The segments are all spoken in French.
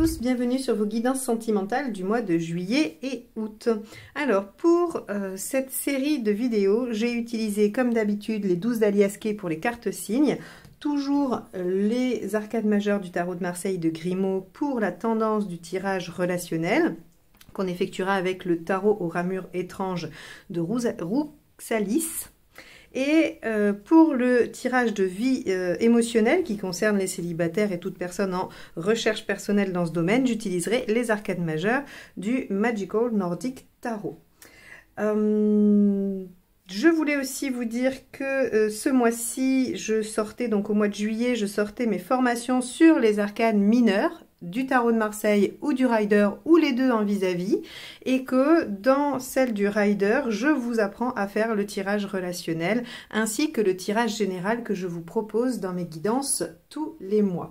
tous, bienvenue sur vos guidances sentimentales du mois de juillet et août. Alors pour cette série de vidéos, j'ai utilisé comme d'habitude les 12 d'Aliasqué pour les cartes signes, toujours les arcades majeures du tarot de Marseille de Grimaud pour la tendance du tirage relationnel qu'on effectuera avec le tarot aux ramures étranges de Rouksalis. Et pour le tirage de vie émotionnelle qui concerne les célibataires et toute personne en recherche personnelle dans ce domaine, j'utiliserai les arcades majeures du Magical Nordic Tarot. Je voulais aussi vous dire que ce mois-ci, je sortais, donc au mois de juillet, je sortais mes formations sur les arcades mineures du tarot de Marseille ou du Rider ou les deux en vis-à-vis, et que dans celle du Rider, je vous apprends à faire le tirage relationnel ainsi que le tirage général que je vous propose dans mes guidances tous les mois.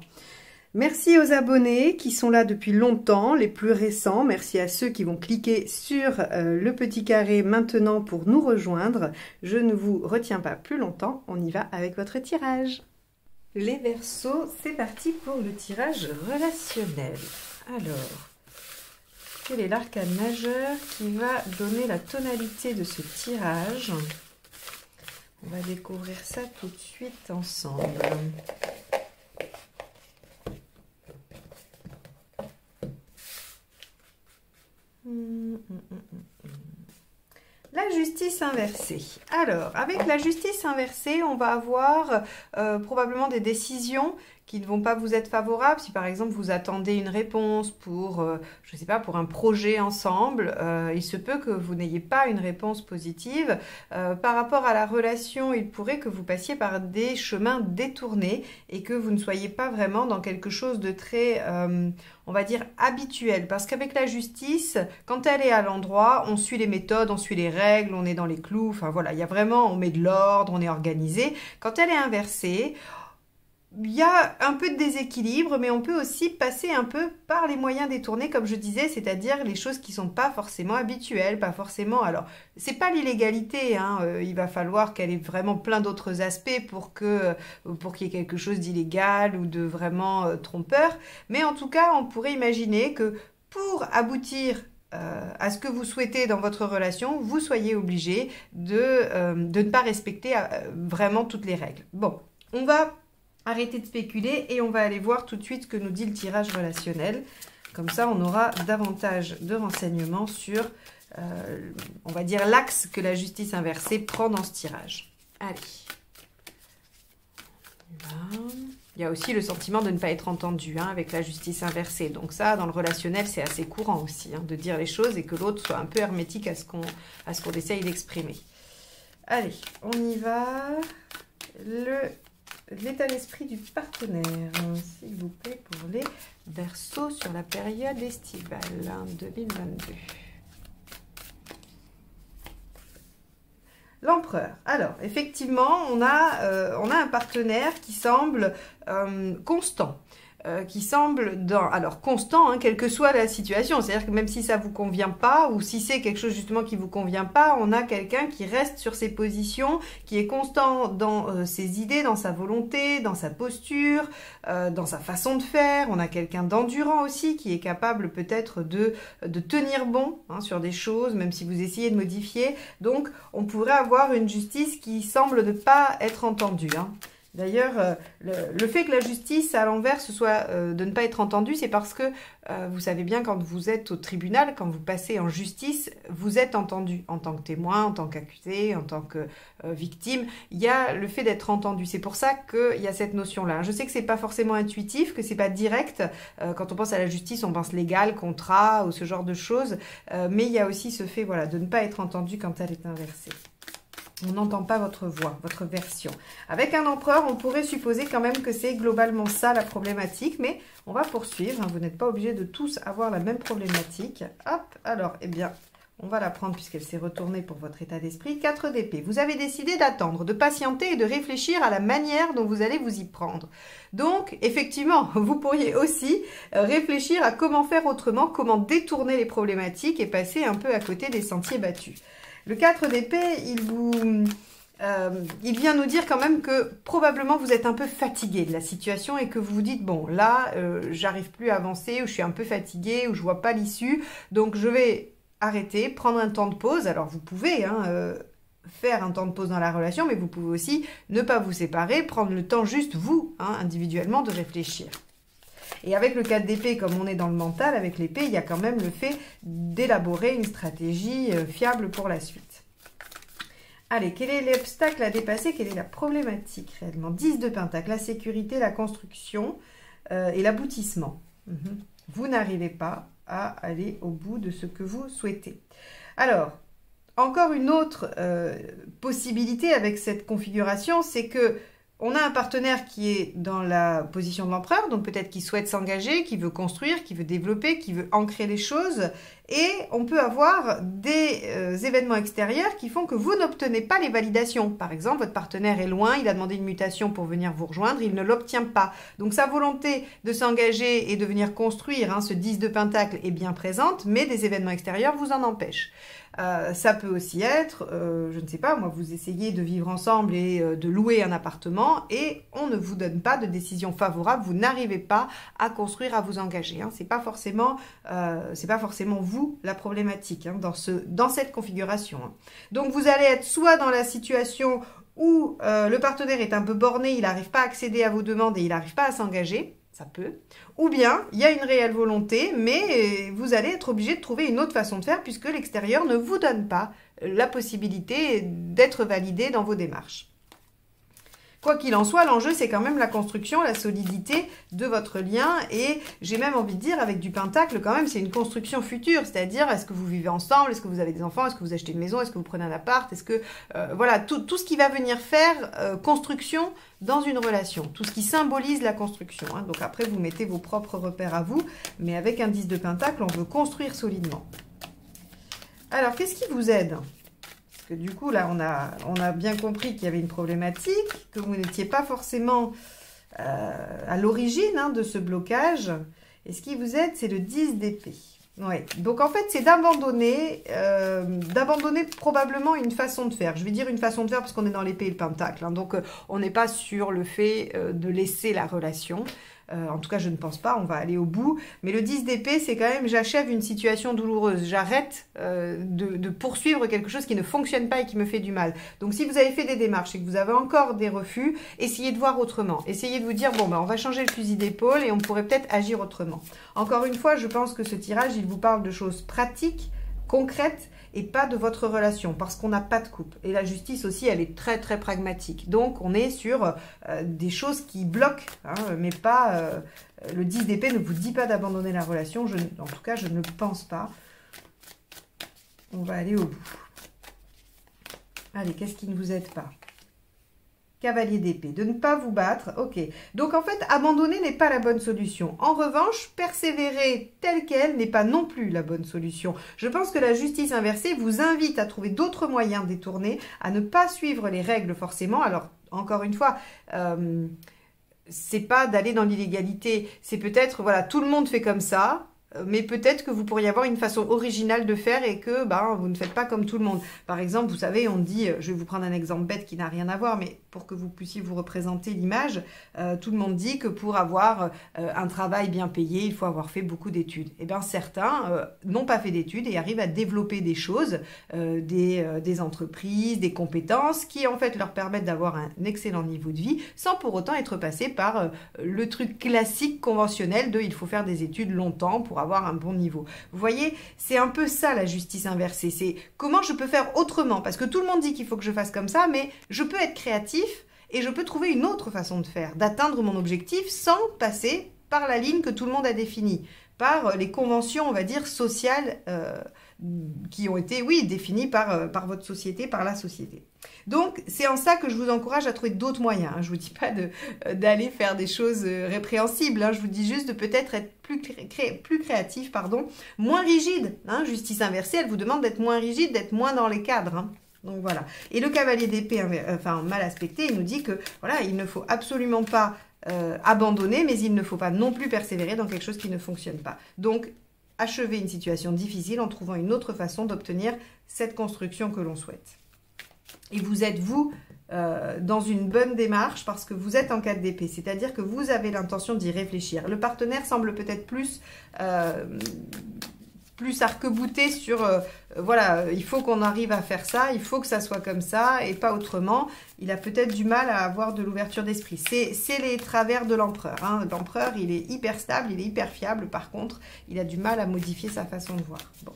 Merci aux abonnés qui sont là depuis longtemps, les plus récents. Merci à ceux qui vont cliquer sur le petit carré maintenant pour nous rejoindre. Je ne vous retiens pas plus longtemps, on y va avec votre tirage. Les Verseaux, c'est parti pour le tirage relationnel. Alors, quel est l'arcane majeur qui va donner la tonalité de ce tirage? On va découvrir ça tout de suite ensemble. La justice inversée. Alors, avec la justice inversée, on va avoir probablement des décisions qui ne vont pas vous être favorables. Si par exemple vous attendez une réponse pour, je ne sais pas, pour un projet ensemble, il se peut que vous n'ayez pas une réponse positive. Par rapport à la relation, il pourrait que vous passiez par des chemins détournés et que vous ne soyez pas vraiment dans quelque chose de très, on va dire, habituel. Parce qu'avec la justice, quand elle est à l'endroit, on suit les méthodes, on suit les règles, on est dans les clous. Enfin voilà, il y a vraiment, on met de l'ordre, on est organisé. Quand elle est inversée, il y a un peu de déséquilibre, mais on peut aussi passer un peu par les moyens détournés, comme je disais, c'est-à-dire les choses qui ne sont pas forcément habituelles, pas forcément... Alors, c'est pas l'illégalité, hein, il va falloir qu'elle ait vraiment plein d'autres aspects pour qu'il y ait quelque chose d'illégal ou de vraiment trompeur, mais en tout cas, on pourrait imaginer que pour aboutir à ce que vous souhaitez dans votre relation, vous soyez obligé de ne pas respecter vraiment toutes les règles. Bon, on va... arrêtez de spéculer et on va aller voir tout de suite ce que nous dit le tirage relationnel. Comme ça, on aura davantage de renseignements sur, on va dire, l'axe que la justice inversée prend dans ce tirage. Allez. Il y a aussi le sentiment de ne pas être entendu avec la justice inversée. Donc ça, dans le relationnel, c'est assez courant aussi, de dire les choses et que l'autre soit un peu hermétique à ce qu'on essaye d'exprimer. Allez, on y va. L'état d'esprit du partenaire, s'il vous plaît, pour les Verseaux sur la période estivale 2022. L'empereur. Alors, effectivement, on a un partenaire qui semble constant. Qui semble constant, quelle que soit la situation. C'est-à-dire que même si ça vous convient pas, ou si c'est quelque chose justement qui vous convient pas, on a quelqu'un qui reste sur ses positions, qui est constant dans ses idées, dans sa volonté, dans sa posture, dans sa façon de faire. On a quelqu'un d'endurant aussi, qui est capable peut-être de tenir bon sur des choses, même si vous essayez de modifier. Donc, on pourrait avoir une justice qui semble ne pas être entendue. D'ailleurs, le fait que la justice à l'envers soit de ne pas être entendue, c'est parce que vous savez bien, quand vous êtes au tribunal, quand vous passez en justice, vous êtes entendu en tant que témoin, en tant qu'accusé, en tant que victime. Il y a le fait d'être entendu. C'est pour ça qu'il y a cette notion-là. Je sais que c'est pas forcément intuitif, que c'est pas direct. Quand on pense à la justice, on pense légal, contrat ou ce genre de choses. Mais il y a aussi ce fait, voilà, de ne pas être entendu quand elle est inversée. On n'entend pas votre voix, votre version. Avec un empereur, on pourrait supposer quand même que c'est globalement ça la problématique, mais on va poursuivre. Vous n'êtes pas obligé de tous avoir la même problématique. Hop, alors, eh bien, on va la prendre puisqu'elle s'est retournée pour votre état d'esprit. 4 d'épée. Vous avez décidé d'attendre, de patienter et de réfléchir à la manière dont vous allez vous y prendre. Donc, effectivement, vous pourriez aussi réfléchir à comment faire autrement, comment détourner les problématiques et passer un peu à côté des sentiers battus. Le 4 d'épée, il vient nous dire quand même que probablement vous êtes un peu fatigué de la situation et que vous vous dites, bon, là, j'arrive plus à avancer, ou je suis un peu fatigué, ou je vois pas l'issue, donc je vais arrêter, prendre un temps de pause. Alors vous pouvez faire un temps de pause dans la relation, mais vous pouvez aussi ne pas vous séparer, prendre le temps juste, vous, individuellement, de réfléchir. Et avec le 4 d'épée, comme on est dans le mental, avec l'épée, il y a quand même le fait d'élaborer une stratégie fiable pour la suite. Allez, quel est l'obstacle à dépasser? Quelle est la problématique réellement? 10 de Pentacle, la sécurité, la construction et l'aboutissement. Vous n'arrivez pas à aller au bout de ce que vous souhaitez. Alors, encore une autre possibilité avec cette configuration, c'est que on a un partenaire qui est dans la position de l'empereur, donc peut-être qu'il souhaite s'engager, qui veut construire, qui veut développer, qui veut ancrer les choses. Et on peut avoir des événements extérieurs qui font que vous n'obtenez pas les validations. Par exemple, votre partenaire est loin, il a demandé une mutation pour venir vous rejoindre, il ne l'obtient pas. Donc sa volonté de s'engager et de venir construire, ce 10 de Pentacle est bien présente, mais des événements extérieurs vous en empêchent. Ça peut aussi être, je ne sais pas, moi, vous essayez de vivre ensemble et de louer un appartement et on ne vous donne pas de décision favorable, vous n'arrivez pas à construire, à vous engager. C'est pas forcément vous la problématique dans cette configuration. Donc vous allez être soit dans la situation où le partenaire est un peu borné, il n'arrive pas à accéder à vos demandes et il n'arrive pas à s'engager. Ça peut. Ou bien, il y a une réelle volonté, mais vous allez être obligé de trouver une autre façon de faire puisque l'extérieur ne vous donne pas la possibilité d'être validé dans vos démarches. Quoi qu'il en soit, l'enjeu, c'est quand même la construction, la solidité de votre lien. Et j'ai même envie de dire, avec du Pentacle, quand même, c'est une construction future. C'est-à-dire, est-ce que vous vivez ensemble? Est-ce que vous avez des enfants? Est-ce que vous achetez une maison? Est-ce que vous prenez un appart? Est-ce que... voilà, tout ce qui va venir faire construction dans une relation. Tout ce qui symbolise la construction. Donc après, vous mettez vos propres repères à vous. Mais avec un 10 de Pentacle, on veut construire solidement. Alors, qu'est-ce qui vous aide ? Parce que du coup, là, on a bien compris qu'il y avait une problématique, que vous n'étiez pas forcément à l'origine de ce blocage. Et ce qui vous aide, c'est le 10 d'épée. Ouais. Donc, en fait, c'est d'abandonner probablement une façon de faire. Je vais dire une façon de faire parce qu'on est dans l'épée et le pentacle. Donc, on n'est pas sur le fait de laisser la relation. En tout cas, je ne pense pas, on va aller au bout. Mais le 10 d'épée, c'est quand même, j'achève une situation douloureuse. J'arrête de poursuivre quelque chose qui ne fonctionne pas et qui me fait du mal. Donc, si vous avez fait des démarches et que vous avez encore des refus, essayez de voir autrement. Essayez de vous dire, bon, on va changer le fusil d'épaule et on pourrait peut-être agir autrement. Encore une fois, je pense que ce tirage, il vous parle de choses pratiques, concrètes, et pas de votre relation, parce qu'on n'a pas de couple. Et la justice aussi, elle est très très pragmatique. Donc, on est sur des choses qui bloquent, mais pas... le 10 d'épée ne vous dit pas d'abandonner la relation. En tout cas, je ne le pense pas. On va aller au bout. Allez, qu'est-ce qui ne vous aide pas ? Cavalier d'épée, de ne pas vous battre, ok. Donc en fait, abandonner n'est pas la bonne solution. En revanche, persévérer telle qu'elle n'est pas non plus la bonne solution. Je pense que la justice inversée vous invite à trouver d'autres moyens détournés, à ne pas suivre les règles forcément. Alors, encore une fois, c'est pas d'aller dans l'illégalité, c'est peut-être, voilà, tout le monde fait comme ça, mais peut-être que vous pourriez avoir une façon originale de faire et que vous ne faites pas comme tout le monde. Par exemple, vous savez, on dit, je vais vous prendre un exemple bête qui n'a rien à voir, mais pour que vous puissiez vous représenter l'image, tout le monde dit que pour avoir un travail bien payé, il faut avoir fait beaucoup d'études. Eh bien, certains n'ont pas fait d'études et arrivent à développer des choses, des entreprises, des compétences qui, en fait, leur permettent d'avoir un excellent niveau de vie sans pour autant être passés par le truc classique, conventionnel de il faut faire des études longtemps pour avoir un bon niveau. Vous voyez, c'est un peu ça la justice inversée. C'est comment je peux faire autrement, parce que tout le monde dit qu'il faut que je fasse comme ça, mais je peux être créatif et je peux trouver une autre façon de faire, d'atteindre mon objectif sans passer par la ligne que tout le monde a définie, par les conventions, on va dire, sociales qui ont été, oui, définies par votre société, par la société. Donc, c'est en ça que je vous encourage à trouver d'autres moyens. Je ne vous dis pas d'aller faire des choses répréhensibles. Je vous dis juste de peut-être être plus créatif, moins rigide. Justice inversée, elle vous demande d'être moins rigide, d'être moins dans les cadres. Donc, voilà. Et le cavalier d'épée, mal aspecté, il nous dit que, voilà, il ne faut absolument pas abandonner, mais il ne faut pas non plus persévérer dans quelque chose qui ne fonctionne pas. Donc, achever une situation difficile en trouvant une autre façon d'obtenir cette construction que l'on souhaite. Et vous êtes, vous, dans une bonne démarche parce que vous êtes en 4 d'épée. C'est-à-dire que vous avez l'intention d'y réfléchir. Le partenaire semble peut-être plus arc-bouté sur voilà, il faut qu'on arrive à faire ça, il faut que ça soit comme ça et pas autrement. Il a peut-être du mal à avoir de l'ouverture d'esprit. C'est les travers de l'empereur. Hein. L'empereur, il est hyper stable, il est hyper fiable. Par contre, il a du mal à modifier sa façon de voir. Bon.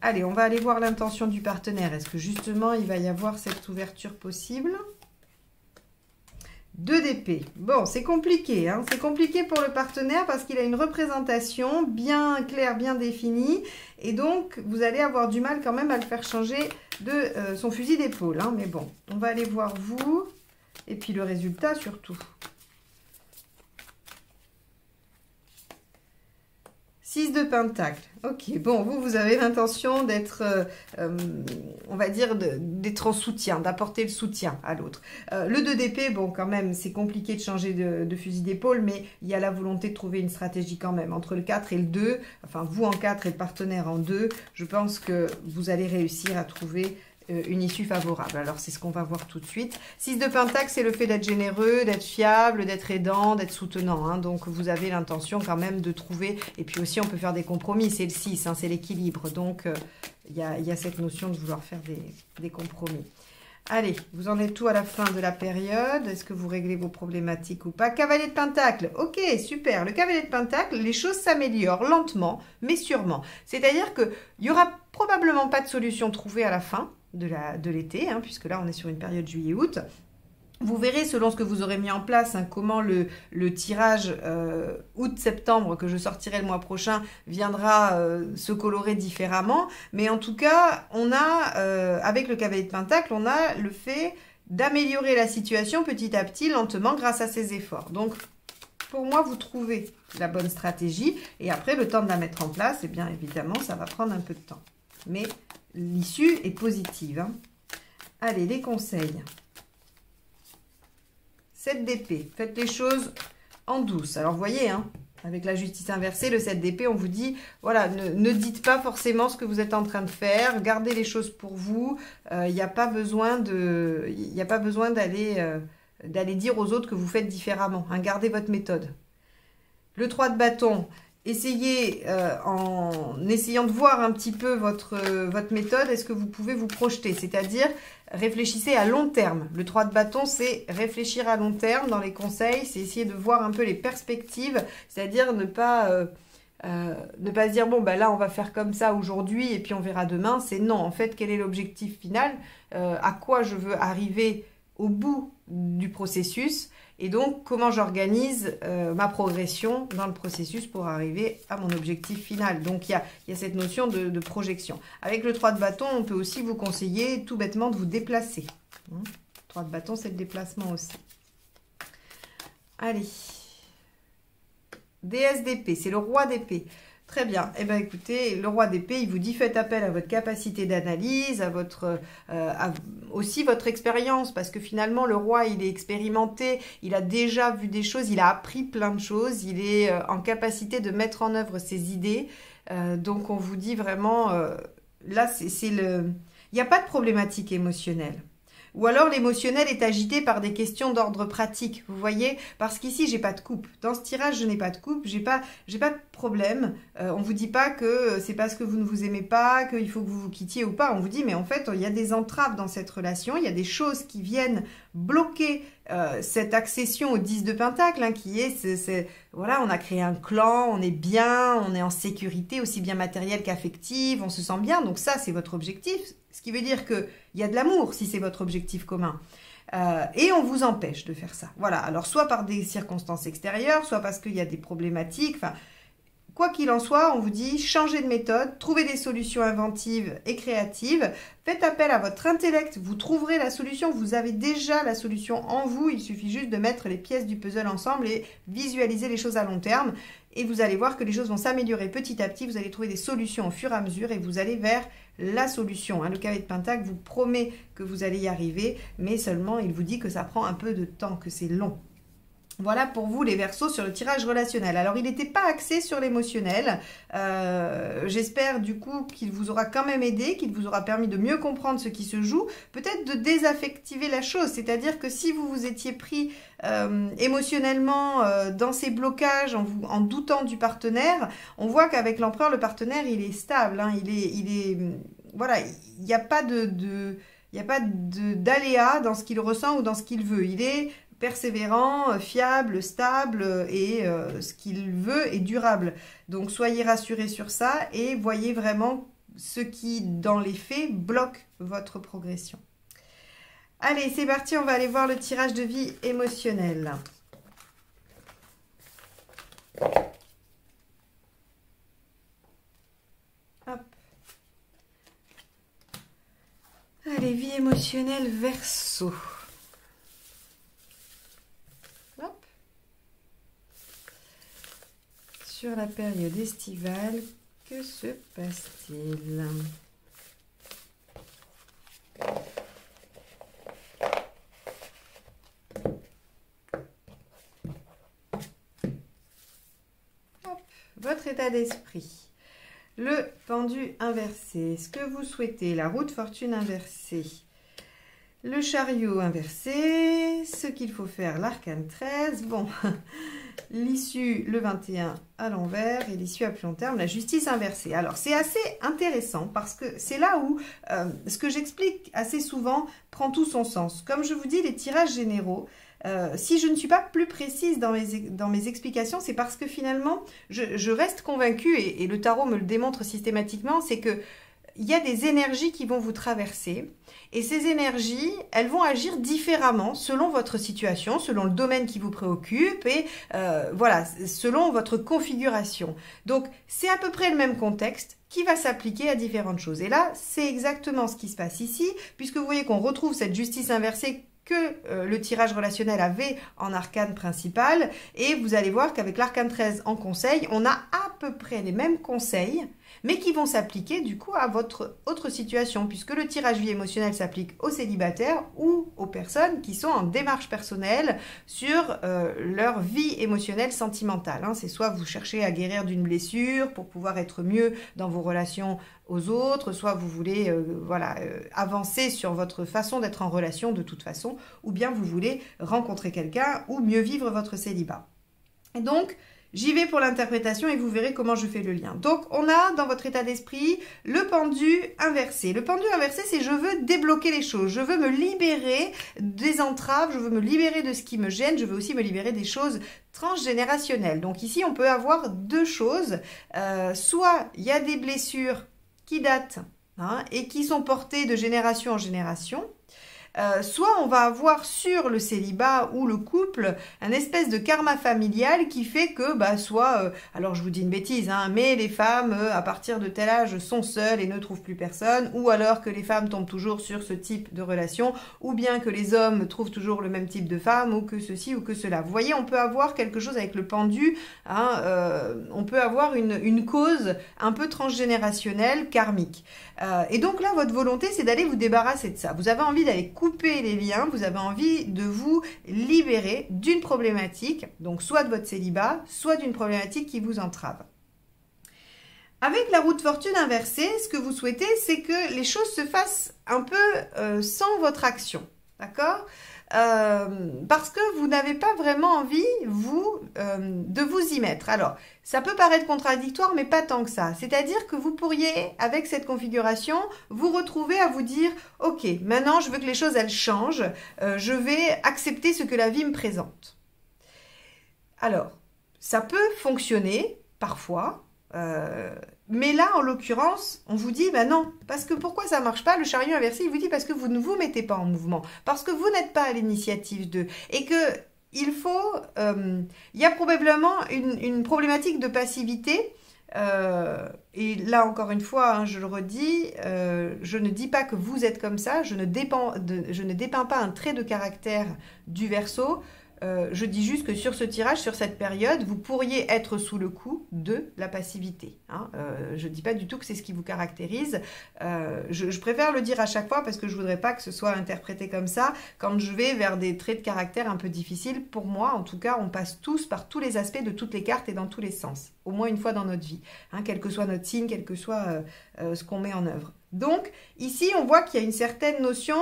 Allez, on va aller voir l'intention du partenaire. Est-ce que justement, il va y avoir cette ouverture possible ? 2 d'épée. Bon, c'est compliqué. Hein. C'est compliqué pour le partenaire parce qu'il a une représentation bien claire, bien définie. Et donc, vous allez avoir du mal quand même à le faire changer de son fusil d'épaule. Hein. Mais bon, on va aller voir vous. Et puis le résultat surtout. 6 de pentacle. Ok, bon, vous avez l'intention d'être, on va dire, d'être en soutien, d'apporter le soutien à l'autre. Le 2 d'épée, bon, quand même, c'est compliqué de changer de fusil d'épaule, mais il y a la volonté de trouver une stratégie quand même. Entre le 4 et le 2, enfin, vous en 4 et le partenaire en 2, je pense que vous allez réussir à trouver une issue favorable. Alors, c'est ce qu'on va voir tout de suite. 6 de pentacle, c'est le fait d'être généreux, d'être fiable, d'être aidant, d'être soutenant. Hein. Donc, vous avez l'intention quand même de trouver... Et puis aussi, on peut faire des compromis. C'est le 6, hein, c'est l'équilibre. Donc, il y a cette notion de vouloir faire des compromis. Allez, vous en êtes tout à la fin de la période. Est-ce que vous réglez vos problématiques ou pas? Cavalier de pentacle. Ok, super. Le cavalier de pentacle, les choses s'améliorent lentement, mais sûrement. C'est-à-dire qu'il n'y aura probablement pas de solution trouvée à la fin de l'été, hein, puisque là on est sur une période juillet-août. Vous verrez selon ce que vous aurez mis en place, hein, comment le tirage août-septembre que je sortirai le mois prochain viendra se colorer différemment. Mais en tout cas, on a, avec le cavalier de pentacle, on a le fait d'améliorer la situation petit à petit, lentement, grâce à ces efforts. Donc, pour moi, vous trouvez la bonne stratégie. Et après, le temps de la mettre en place, eh bien évidemment, ça va prendre un peu de temps. Mais l'issue est positive. Hein. Allez, les conseils. 7 d'épée. Faites les choses en douce. Alors, vous voyez, hein, avec la justice inversée, le 7 d'épée, on vous dit, voilà, ne dites pas forcément ce que vous êtes en train de faire. Gardez les choses pour vous. Il n'y a pas besoin d'aller dire aux autres que vous faites différemment. Hein. Gardez votre méthode. Le 3 de bâton. Essayez, en essayant de voir un petit peu votre méthode, est-ce que vous pouvez vous projeter? C'est-à-dire, réfléchissez à long terme. Le 3 de bâton, c'est réfléchir à long terme dans les conseils, c'est essayer de voir un peu les perspectives, c'est-à-dire ne pas se dire, bon, ben là, on va faire comme ça aujourd'hui et puis on verra demain. C'est non, en fait, quel est l'objectif final? À quoi je veux arriver au bout du processus? Et donc, comment j'organise ma progression dans le processus pour arriver à mon objectif final. Donc, il y a cette notion de projection. Avec le 3 de bâton, on peut aussi vous conseiller tout bêtement de vous déplacer. 3 de bâton, c'est le déplacement aussi. Allez. Déesse d'épée, c'est le roi d'épée. Très bien. Eh bien, écoutez, le roi d'épée, il vous dit faites appel à votre capacité d'analyse, à aussi votre expérience, parce que finalement, le roi, il est expérimenté, il a déjà vu des choses, il a appris plein de choses, il est en capacité de mettre en œuvre ses idées. Donc, on vous dit vraiment, là, il n'y a pas de problématique émotionnelle. Ou alors l'émotionnel est agité par des questions d'ordre pratique, vous voyez? Parce qu'ici, j'ai pas de coupe. Dans ce tirage, je n'ai pas de coupe, j'ai pas de problème. On vous dit pas que c'est parce que vous ne vous aimez pas, qu'il faut que vous vous quittiez ou pas. On vous dit, mais en fait, il y a des entraves dans cette relation, il y a des choses qui viennent bloquer cette accession au 10 de pentacle, hein, qui est, voilà, on a créé un clan, on est bien, on est en sécurité, aussi bien matérielle qu'affective, on se sent bien. Donc ça, c'est votre objectif. Ce qui veut dire qu'il y a de l'amour si c'est votre objectif commun. Et on vous empêche de faire ça. Voilà, alors soit par des circonstances extérieures, soit parce qu'il y a des problématiques. Enfin, quoi qu'il en soit, on vous dit changez de méthode, trouvez des solutions inventives et créatives, faites appel à votre intellect, vous trouverez la solution, vous avez déjà la solution en vous, il suffit juste de mettre les pièces du puzzle ensemble et visualiser les choses à long terme. Et vous allez voir que les choses vont s'améliorer petit à petit, vous allez trouver des solutions au fur et à mesure et vous allez vers la solution. Hein. Le cavalier de pentacle vous promet que vous allez y arriver, mais seulement il vous dit que ça prend un peu de temps, que c'est long. Voilà pour vous les Verseaux sur le tirage relationnel. Alors il n'était pas axé sur l'émotionnel. J'espère du coup qu'il vous aura quand même aidé, qu'il vous aura permis de mieux comprendre ce qui se joue, peut-être de désaffectiver la chose. C'est-à-dire que si vous vous étiez pris émotionnellement dans ces blocages en doutant du partenaire, on voit qu'avec l'empereur, le partenaire il est stable, hein, voilà, il n'y a pas d'aléa dans ce qu'il ressent ou dans ce qu'il veut. Il est persévérant, fiable, stable et ce qu'il veut est durable. Donc soyez rassurés sur ça et voyez vraiment ce qui, dans les faits, bloque votre progression. Allez, c'est parti, on va aller voir le tirage de vie émotionnel. Hop. Allez, vie émotionnelle Verseau. Sur la période estivale, que se passe-t-il? Votre état d'esprit. Le pendu inversé. Ce que vous souhaitez. La roue de fortune inversée. Le chariot inversé. Ce qu'il faut faire. L'arcane 13. Bon... L'issue, le 21 à l'envers et l'issue à plus long terme, la justice inversée. Alors, c'est assez intéressant parce que c'est là où ce que j'explique assez souvent prend tout son sens. Comme je vous dis, les tirages généraux, si je ne suis pas plus précise dans mes explications, c'est parce que finalement, je reste convaincue, et le tarot me le démontre systématiquement, c'est que il y a des énergies qui vont vous traverser et ces énergies, elles vont agir différemment selon votre situation, selon le domaine qui vous préoccupe et voilà, selon votre configuration. Donc, c'est à peu près le même contexte qui va s'appliquer à différentes choses. Et là, c'est exactement ce qui se passe ici, puisque vous voyez qu'on retrouve cette justice inversée que le tirage relationnel avait en arcane principal. Et vous allez voir qu'avec l'arcane 13 en conseil, on a à peu près les mêmes conseils, mais qui vont s'appliquer du coup à votre autre situation, puisque le tirage vie émotionnelle s'applique aux célibataires ou aux personnes qui sont en démarche personnelle sur leur vie émotionnelle sentimentale. Hein. C'est soit vous cherchez à guérir d'une blessure pour pouvoir être mieux dans vos relations aux autres, soit vous voulez avancer sur votre façon d'être en relation de toute façon, ou bien vous voulez rencontrer quelqu'un ou mieux vivre votre célibat. Et donc, j'y vais pour l'interprétation et vous verrez comment je fais le lien. Donc, on a dans votre état d'esprit le pendu inversé. Le pendu inversé, c'est je veux débloquer les choses. Je veux me libérer des entraves, je veux me libérer de ce qui me gêne, je veux aussi me libérer des choses transgénérationnelles. Donc ici, on peut avoir deux choses. Soit il y a des blessures qui datent et qui sont portées de génération en génération. Soit on va avoir sur le célibat ou le couple un espèce de karma familial qui fait que alors je vous dis une bêtise, mais les femmes à partir de tel âge sont seules et ne trouvent plus personne, ou alors que les femmes tombent toujours sur ce type de relation, ou bien que les hommes trouvent toujours le même type de femme, ou que ceci ou que cela. Vous voyez, on peut avoir quelque chose avec le pendu, on peut avoir une cause un peu transgénérationnelle, karmique. Et donc là, votre volonté, c'est d'aller vous débarrasser de ça. Vous avez envie d'aller couper les liens, vous avez envie de vous libérer d'une problématique, donc soit de votre célibat, soit d'une problématique qui vous entrave. Avec la roue de fortune inversée, ce que vous souhaitez, c'est que les choses se fassent un peu sans votre action, d'accord ? Parce que vous n'avez pas vraiment envie, vous, de vous y mettre. Alors, ça peut paraître contradictoire, mais pas tant que ça. C'est-à-dire que vous pourriez, avec cette configuration, vous retrouver à vous dire « Ok, maintenant, je veux que les choses, elles changent. Je vais accepter ce que la vie me présente. » Alors, ça peut fonctionner, parfois, mais là, en l'occurrence, on vous dit, non, parce que pourquoi ça ne marche pas? Le chariot inversé, il vous dit parce que vous ne vous mettez pas en mouvement, parce que vous n'êtes pas à l'initiative d'eux, et que il faut, il y a probablement une problématique de passivité, et là, encore une fois, je le redis, je ne dis pas que vous êtes comme ça, je ne dépeins pas un trait de caractère du Verseau. Je dis juste que sur ce tirage, sur cette période, vous pourriez être sous le coup de la passivité. Hein. Je ne dis pas du tout que c'est ce qui vous caractérise. Je préfère le dire à chaque fois parce que je ne voudrais pas que ce soit interprété comme ça. Quand je vais vers des traits de caractère un peu difficiles, pour moi, en tout cas, on passe tous par tous les aspects de toutes les cartes et dans tous les sens. Au moins une fois dans notre vie. Hein, quel que soit notre signe, quel que soit ce qu'on met en œuvre. Donc, ici, on voit qu'il y a une certaine notion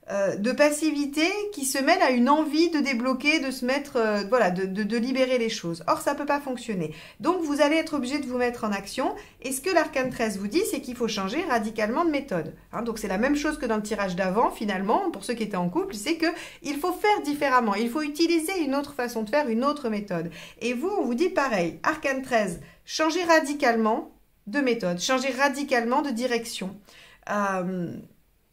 de passivité qui se mêle à une envie de débloquer, de se mettre, voilà, de libérer les choses. Or, ça ne peut pas fonctionner. Donc, vous allez être obligé de vous mettre en action. Et ce que l'arcane 13 vous dit, c'est qu'il faut changer radicalement de méthode. Hein, donc, c'est la même chose que dans le tirage d'avant, finalement, pour ceux qui étaient en couple, c'est qu'il faut faire différemment. Il faut utiliser une autre façon de faire, une autre méthode. Et vous, on vous dit pareil. Arcane 13, changez radicalement de méthode, changez radicalement de direction.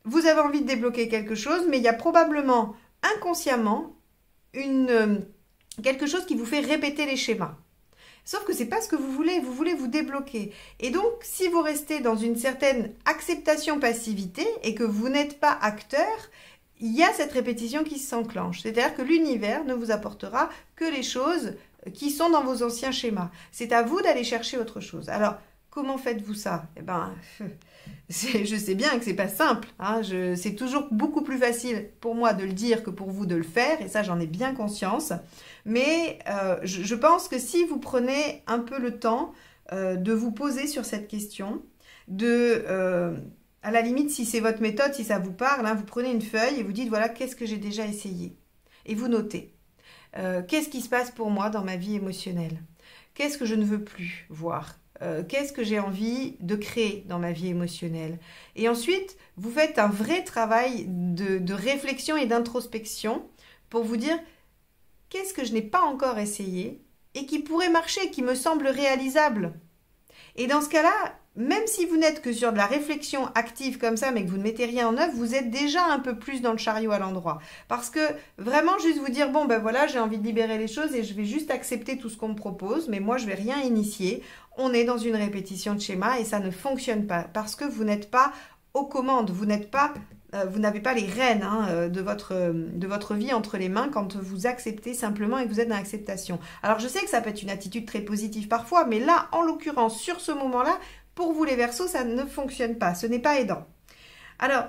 Vous avez envie de débloquer quelque chose, mais il y a probablement inconsciemment quelque chose qui vous fait répéter les schémas. Sauf que ce n'est pas ce que vous voulez vous débloquer. Et donc, si vous restez dans une certaine acceptation-passivité et que vous n'êtes pas acteur, il y a cette répétition qui s'enclenche. C'est-à-dire que l'univers ne vous apportera que les choses qui sont dans vos anciens schémas. C'est à vous d'aller chercher autre chose. Alors, comment faites-vous ça? Eh ben, je sais bien que c'est pas simple. Hein, c'est toujours beaucoup plus facile pour moi de le dire que pour vous de le faire. Et ça, j'en ai bien conscience. Mais je pense que si vous prenez un peu le temps de vous poser sur cette question, à la limite, si c'est votre méthode, si ça vous parle, hein, vous prenez une feuille et vous dites, voilà, qu'est-ce que j'ai déjà essayé? Et vous notez. Qu'est-ce qui se passe pour moi dans ma vie émotionnelle? Qu'est-ce que je ne veux plus voir? Qu'est-ce que j'ai envie de créer dans ma vie émotionnelle? Et ensuite, vous faites un vrai travail de réflexion et d'introspection pour vous dire qu'est-ce que je n'ai pas encore essayé et qui pourrait marcher, qui me semble réalisable. Et dans ce cas-là, même si vous n'êtes que sur de la réflexion active comme ça, mais que vous ne mettez rien en œuvre, vous êtes déjà un peu plus dans le chariot à l'endroit. Parce que vraiment juste vous dire, bon ben voilà, j'ai envie de libérer les choses et je vais juste accepter tout ce qu'on me propose, mais moi je vais rien initier. On est dans une répétition de schéma et ça ne fonctionne pas parce que vous n'êtes pas aux commandes, vous n'avez pas les rênes hein, de votre vie entre les mains quand vous acceptez simplement et que vous êtes dans l'acceptation. Alors je sais que ça peut être une attitude très positive parfois, mais là, en l'occurrence, sur ce moment-là, pour vous les Verseaux, ça ne fonctionne pas, ce n'est pas aidant. Alors,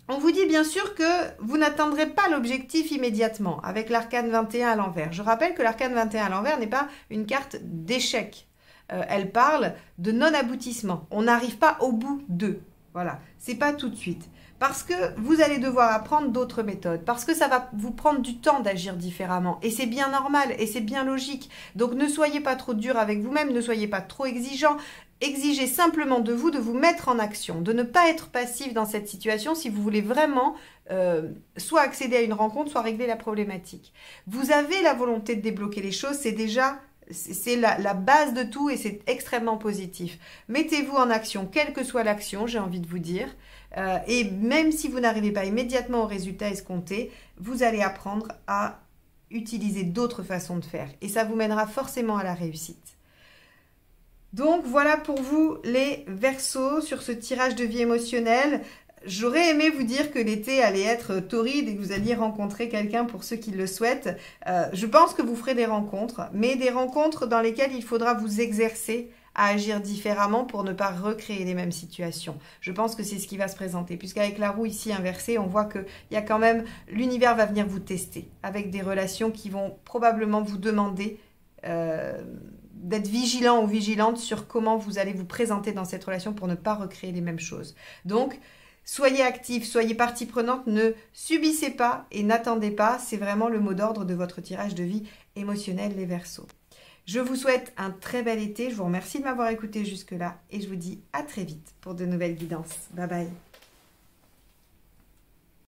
on vous dit bien sûr que vous n'atteindrez pas l'objectif immédiatement avec l'arcane 21 à l'envers. Je rappelle que l'arcane 21 à l'envers n'est pas une carte d'échec. Elle parle de non-aboutissement. On n'arrive pas au bout d'eux. Voilà, c'est pas tout de suite. Parce que vous allez devoir apprendre d'autres méthodes, parce que ça va vous prendre du temps d'agir différemment. Et c'est bien normal, et c'est bien logique. Donc ne soyez pas trop dur avec vous-même, ne soyez pas trop exigeant. Exigez simplement de vous mettre en action, de ne pas être passif dans cette situation si vous voulez vraiment soit accéder à une rencontre, soit régler la problématique. Vous avez la volonté de débloquer les choses, c'est déjà... C'est la base de tout et c'est extrêmement positif. Mettez-vous en action, quelle que soit l'action, j'ai envie de vous dire. Et même si vous n'arrivez pas immédiatement au résultat escompté, vous allez apprendre à utiliser d'autres façons de faire. Et ça vous mènera forcément à la réussite. Donc voilà pour vous les Verseaux sur ce tirage de vie émotionnelle. J'aurais aimé vous dire que l'été allait être torride et que vous alliez rencontrer quelqu'un pour ceux qui le souhaitent. Je pense que vous ferez des rencontres, mais des rencontres dans lesquelles il faudra vous exercer à agir différemment pour ne pas recréer les mêmes situations. Je pense que c'est ce qui va se présenter, puisqu'avec la roue ici inversée, on voit qu'il y a quand même, l'univers va venir vous tester avec des relations qui vont probablement vous demander d'être vigilant ou vigilante sur comment vous allez vous présenter dans cette relation pour ne pas recréer les mêmes choses. Donc, soyez actifs, soyez partie prenante, ne subissez pas et n'attendez pas. C'est vraiment le mot d'ordre de votre tirage de vie émotionnelle, les Verseaux. Je vous souhaite un très bel été. Je vous remercie de m'avoir écouté jusque-là et je vous dis à très vite pour de nouvelles guidances. Bye bye.